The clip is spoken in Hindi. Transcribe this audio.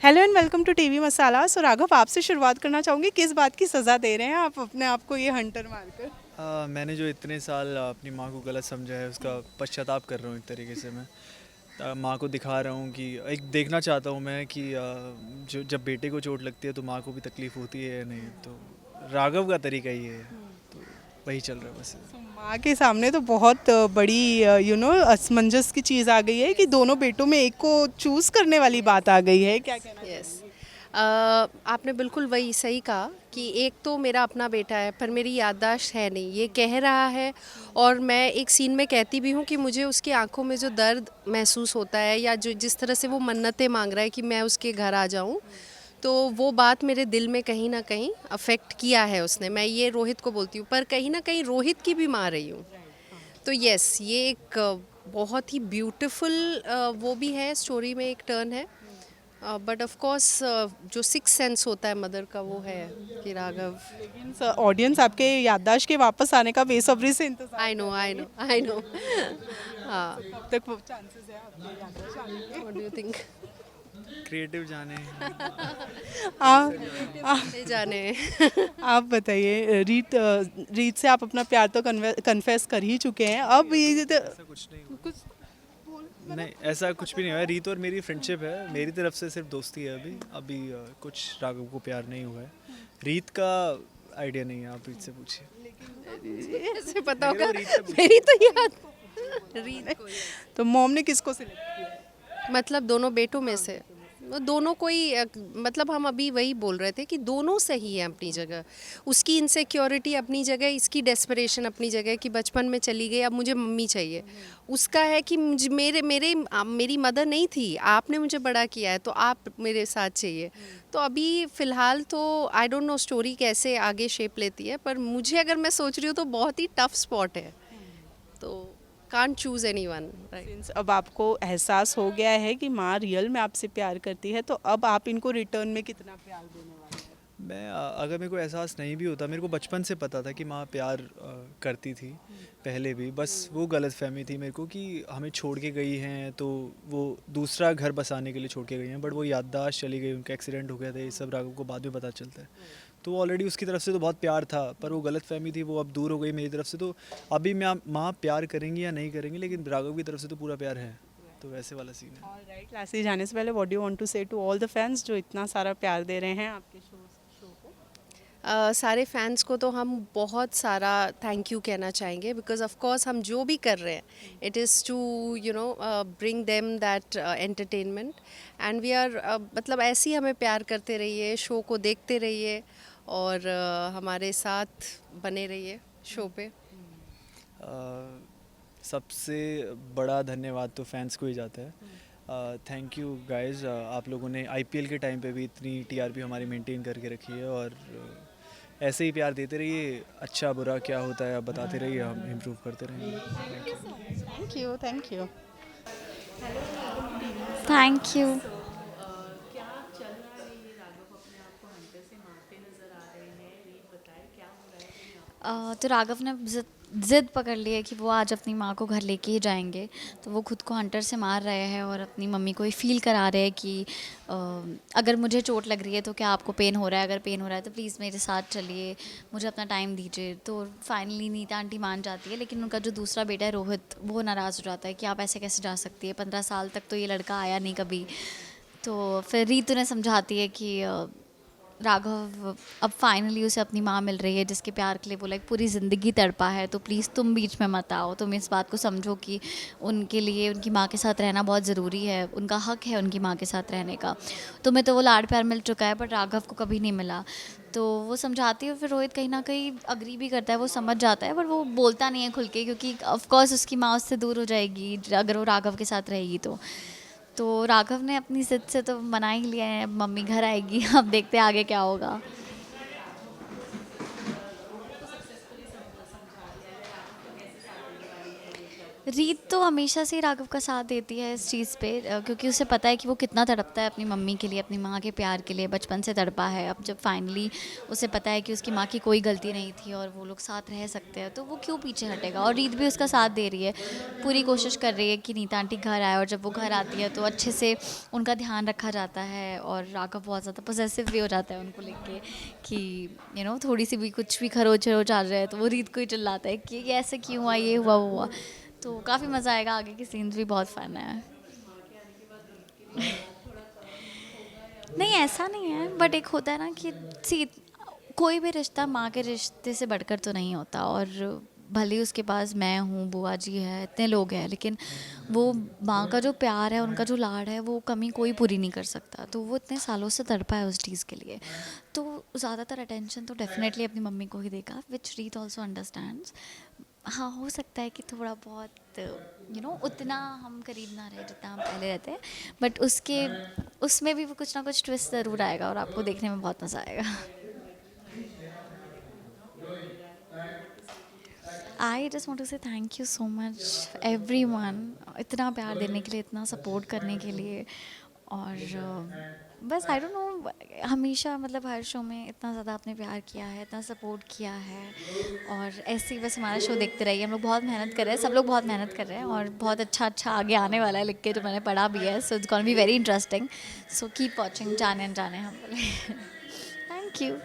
Hello and welcome to TV Masala. So Raghav, आपसे शुरुआत करना चाहूँगी, किस बात की सज़ा दे रहे हैं आप अपने आप को ये हंटर मारकर? मैंने जो इतने साल अपनी माँ को गलत समझा है उसका पश्चाताप कर रहा हूँ एक तरीके से मैं। माँ को दिखा रहा हूँ कि एक देखना चाहता हूँ मैं कि जो जब बेटे को चोट लगती है तो माँ को भी तकलीफ़ होती है या नहीं। तो राघव का तरीका ये है, तो वही चल रहा है बस। So, माँ के सामने तो बहुत बड़ी असमंजस की चीज़ आ गई है कि दोनों बेटों में एक को चूज़ करने वाली बात आ गई है। क्या कहना यस। चाहेंगे? आपने बिल्कुल वही सही कहा कि एक तो मेरा अपना बेटा है पर मेरी याददाश्त है नहीं, ये कह रहा है। और मैं एक सीन में कहती भी हूँ कि मुझे उसकी आंखों में जो दर्द महसूस होता है या जो जिस तरह से वो मन्नतें मांग रहा है कि मैं उसके घर आ जाऊँ, तो वो बात मेरे दिल में कहीं ना कहीं अफेक्ट किया है उसने। मैं ये रोहित को बोलती हूँ पर कहीं ना कहीं रोहित की भी मार रही हूँ। तो यस, ये एक बहुत ही ब्यूटीफुल वो भी है, स्टोरी में एक टर्न है। बट ऑफ कोर्स जो सिक्स सेंस होता है मदर का वो है कि राघव। लेकिन ऑडियंस आपके याददाश्त के वापस आने का बेसब्री से इंतजार आई नो, कर आई रही नो, है। I know. हाँ। कब तक वो चांसेस है आपके याददाश्त आने के? What do you think? Creative जाने। आ, क्रिएटिव आ, वाले जाने। आप बताइए, रीत से आप अपना प्यार तो कन्फेस कर ही चुके हैं। अब ये ऐसा कुछ नहीं हुआ। कुछ नहीं, ऐसा कुछ भी नहीं हुआ। रीत और मेरी फ्रेंडशिप है, मेरी तरफ से सिर्फ दोस्ती है अभी अभी। कुछ राघव को प्यार नहीं हुआ है। रीत का आइडिया नहीं है, आप रीत से पूछिए। ऐसे पता नहीं, होगा। वो रीत से पूछिए। मेरी तो याद रीत को। तो मॉम ने किसको सिलेक्ट किया? मतलब दोनों बेटों में से दोनों कोई मतलब हम अभी वही बोल रहे थे कि दोनों सही है अपनी जगह। उसकी इनसिक्योरिटी अपनी जगह, इसकी डेस्परेशन अपनी जगह कि बचपन में चली गई अब मुझे मम्मी चाहिए। उसका है कि मुझे मेरे मेरे मेरी मदर नहीं थी, आपने मुझे बड़ा किया है तो आप मेरे साथ चाहिए। तो अभी फ़िलहाल तो आई डोंट नो स्टोरी कैसे आगे शेप लेती है, पर मुझे अगर मैं सोच रही हूँ तो बहुत ही टफ स्पॉट है। तो can't choose anyone, right. Since अब आपको एहसास हो गया है कि माँ रियल में आपसे प्यार करती है, तो अब आप इनको रिटर्न में कितना प्यार देने वाले हैं? अगर मेरे को एहसास नहीं भी होता, मेरे को बचपन से पता था कि माँ प्यार करती थी पहले भी। बस वो गलत फहमी थी मेरे को कि हमें छोड़ के गई हैं तो वो दूसरा घर बसाने के लिए छोड़ के गई हैं। बट वो याददाश्त चली गई, उनका एक्सीडेंट हो गया था, ये सब राघव को बाद में पता चलता है। तो ऑलरेडी उसकी तरफ से तो बहुत प्यार था, पर वो गलत फहमी थी, वो अब दूर हो गई मेरी तरफ से। तो अभी माँ प्यार करेंगी या नहीं करेंगी, लेकिन राघव की तरफ से तो पूरा प्यार है। तो वैसे वाला सीन है। ऑलराइट, क्लासेस जाने से पहले what do you want to say to all the fans जो इतना सारा प्यार दे रहे हैं आपके शो को? सारे फैंस को तो हम बहुत सारा थैंक यू कहना चाहेंगे, बिकॉज ऑफ कोर्स हम जो भी कर रहे हैं it is to bring them that entertainment. And we are मतलब ऐसे ही हमें प्यार करते रहिए, शो को देखते रहिए और हमारे साथ बने रहिए शो पे। सबसे बड़ा धन्यवाद तो फैंस को ही जाता है। थैंक यू गाइस, आप लोगों ने आईपीएल के टाइम पे भी इतनी टीआरपी हमारी मेंटेन करके रखी है। और ऐसे ही प्यार देते रहिए। अच्छा बुरा क्या होता है आप बताते रहिए, हम इम्प्रूव करते रहेंगे। Thank you. Thank you, thank you. Thank you. क्या चल रहा है? ये राघव अपने आप को हंटर से मारते नजर आ रहे हैं, रीत बताए क्या हो रहा है? तो राघव ने ज़िद पकड़ ली है कि वो आज अपनी माँ को घर लेके ही जाएंगे। तो वो खुद को हंटर से मार रहे हैं और अपनी मम्मी को ये फील करा रहे हैं कि अगर मुझे चोट लग रही है तो क्या आपको पेन हो रहा है, अगर पेन हो रहा है तो प्लीज़ मेरे साथ चलिए, मुझे अपना टाइम दीजिए। तो फाइनली नीता आंटी मान जाती है, लेकिन उनका जो दूसरा बेटा है रोहित, वो नाराज़ हो जाता है कि आप ऐसे कैसे जा सकती है, 15 साल तक तो ये लड़का आया नहीं कभी। तो फिर रीतू ने समझाती है कि राघव अब फाइनली उसे अपनी माँ मिल रही है जिसके प्यार के लिए वो लाइक पूरी ज़िंदगी तड़पा है, तो प्लीज़ तुम बीच में मत आओ, तुम इस बात को समझो कि उनके लिए उनकी माँ के साथ रहना बहुत ज़रूरी है, उनका हक है उनकी माँ के साथ रहने का। तुम्हें तो वो लाड प्यार मिल चुका है बट राघव को कभी नहीं मिला। तो वो समझाती है, फिर रोहित कहीं ना कहीं अग्री भी करता है, वो समझ जाता है, पर वो बोलता नहीं है खुल के क्योंकि ऑफकोर्स उसकी माँ उससे दूर हो जाएगी अगर वो राघव के साथ रहेगी। तो राघव ने अपनी ज़िद से तो मना ही लिया है, मम्मी घर आएगी। अब देखते हैं आगे क्या होगा। रीत तो हमेशा से ही राघव का साथ देती है इस चीज़ पे, क्योंकि उसे पता है कि वो कितना तड़पता है अपनी मम्मी के लिए, अपनी माँ के प्यार के लिए, बचपन से तड़पा है। अब जब फाइनली उसे पता है कि उसकी माँ की कोई गलती नहीं थी और वो लोग साथ रह सकते हैं, तो वो क्यों पीछे हटेगा। और रीत भी उसका साथ दे रही है, पूरी कोशिश कर रही है कि नीता आंटी घर आए, और जब वो घर आती है तो अच्छे से उनका ध्यान रखा जाता है। और राघव बहुत ज़्यादा पोजेसिव भी हो जाता है उनको लेके कि थोड़ी सी भी कुछ भी खरोच खरोच आ रहा है तो वो रीत को ही चिल्लाता है कि ये ऐसे क्यों हुआ, ये हुआ वो हुआ। तो काफ़ी मज़ा आएगा, आगे के सीन्स भी बहुत फन है। नहीं ऐसा नहीं है, बट एक होता है ना कि सी कोई भी रिश्ता माँ के रिश्ते से बढ़कर तो नहीं होता। और भले ही उसके पास मैं हूँ, बुआ जी है, इतने लोग हैं, लेकिन वो माँ का जो प्यार है, उनका जो लाड है, वो कमी कोई पूरी नहीं कर सकता। तो वो इतने सालों से तड़पा है उस चीज़ के लिए, तो ज़्यादातर अटेंशन तो डेफिनेटली अपनी मम्मी को ही देगा, विच रीत ऑल्सो अंडरस्टैंड्स। हाँ, हो सकता है कि थोड़ा बहुत उतना हम करीब ना रहे जितना हम पहले रहते हैं, बट उसमें भी वो कुछ ना कुछ ट्विस्ट ज़रूर आएगा और आपको देखने में बहुत मज़ा आएगा। आई जस्ट वॉन्ट टू से thank you so much everyone, इतना प्यार देने के लिए, इतना सपोर्ट करने के लिए। और बस आई डोंट नो, हमेशा मतलब हर शो में इतना ज़्यादा आपने प्यार किया है, इतना सपोर्ट किया है, और ऐसे ही बस हमारा शो देखते रहिए। हम लोग बहुत मेहनत कर रहे हैं, सब लोग बहुत मेहनत कर रहे हैं, और बहुत अच्छा आगे आने वाला है, लिख के जो मैंने पढ़ा भी है। So it's gonna be very interesting, so keep watching जाने अनजाने हम बोले। Thank you.